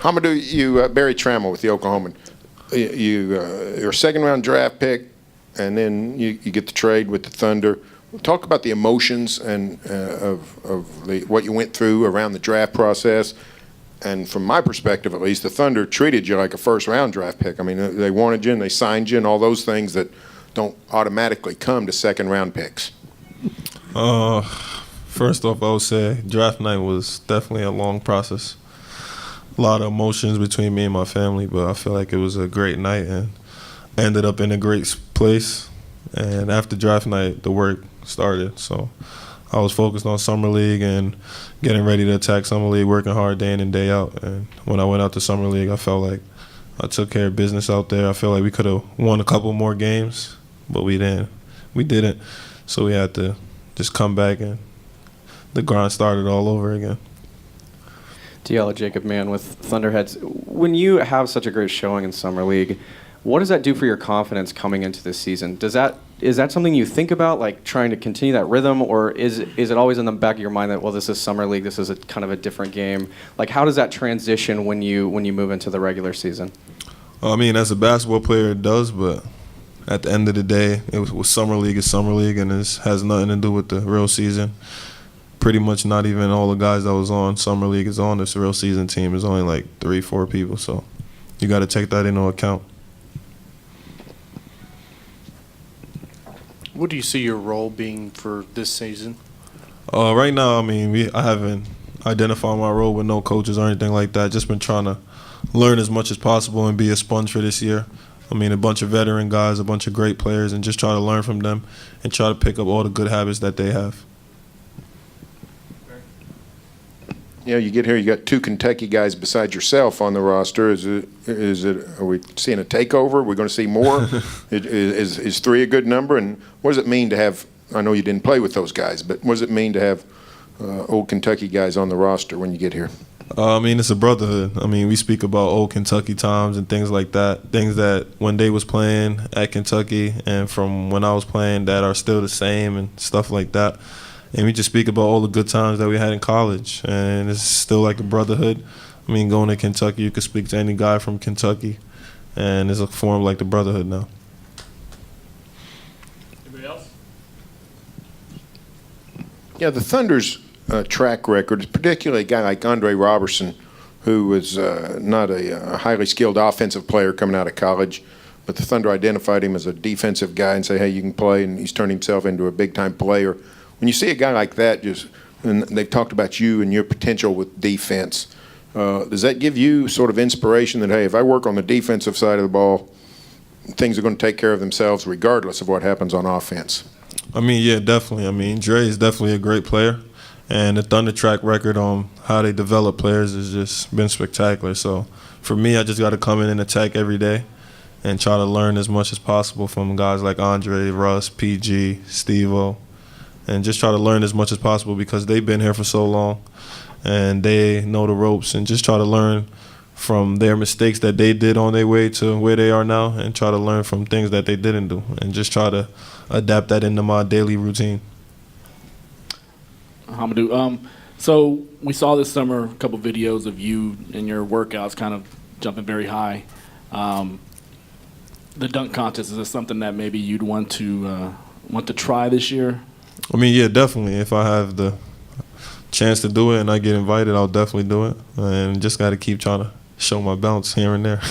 Hamidou, you Barry Trammell with the Oklahoman. You're a second-round draft pick, and then you get the trade with the Thunder. Talk about the emotions and what you went through around the draft process. And from my perspective, at least, the Thunder treated you like a first-round draft pick. I mean, they wanted you and they signed you and all those things that don't automatically come to second-round picks. First off, I would say draft night was definitely a long process. A lot of emotions between me and my family, but I feel like it was a great night and ended up in a great place. And after draft night, the work started. So I was focused on Summer League and getting ready to attack Summer League, working hard day in and day out. And when I went out to Summer League, I felt like I took care of business out there. I feel like we could have won a couple more games, but we didn't. So we had to just come back, and the grind started all over again. Diallo, Jacob Mann with Thunderheads. When you have such a great showing in Summer League, what does that do for your confidence coming into this season? Is that something you think about, like trying to continue that rhythm, or is it always in the back of your mind that, well, this is Summer League, this is a kind of a different game? Like, how does that transition when you move into the regular season? I mean, as a basketball player, it does, but at the end of the day, Summer League is Summer League, and it has nothing to do with the real season. Pretty much not even all the guys that was on Summer League is on this real season team. There's only like 3-4 people, so you got to take that into account. What do you see your role being for this season? Right now, I mean, I haven't identified my role with no coaches or anything like that. Just been trying to learn as much as possible and be a sponge for this year. I mean, a bunch of veteran guys, a bunch of great players, and just try to learn from them and try to pick up all the good habits that they have. You know, you get here, you got two Kentucky guys besides yourself on the roster. Are we seeing a takeover? Are we going to see more? Is 3 a good number? And what does it mean to have, I know you didn't play with those guys, but what does it mean to have old Kentucky guys on the roster when you get here? I mean, it's a brotherhood. I mean, we speak about old Kentucky times and things like that, things that when they was playing at Kentucky and from when I was playing that are still the same and stuff like that. And we just speak about all the good times that we had in college. And it's still like a brotherhood. I mean, going to Kentucky, you could speak to any guy from Kentucky. And it's a form like the brotherhood now. Anybody else? Yeah, the Thunder's track record, particularly a guy like Andre Roberson, who was not a highly skilled offensive player coming out of college, but the Thunder identified him as a defensive guy and say, hey, you can play, and he's turned himself into a big-time player. When you see a guy like that, and they've talked about you and your potential with defense, does that give you sort of inspiration that, hey, if I work on the defensive side of the ball, things are going to take care of themselves regardless of what happens on offense? I mean, yeah, definitely. I mean, Dre is definitely a great player, and the Thunder track record on how they develop players has just been spectacular. So for me, I just got to come in and attack every day and try to learn as much as possible from guys like Andre, Russ, PG, Steve-O, and just try to learn as much as possible because they've been here for so long and they know the ropes, and just try to learn from their mistakes that they did on their way to where they are now and try to learn from things that they didn't do and just try to adapt that into my daily routine. Hamidou, so we saw this summer a couple videos of you and your workouts kind of jumping very high. The dunk contest, is this something that maybe you'd want to try this year? I mean, yeah, definitely. If I have the chance to do it and I get invited, I'll definitely do it. And just got to keep trying to show my bounce here and there.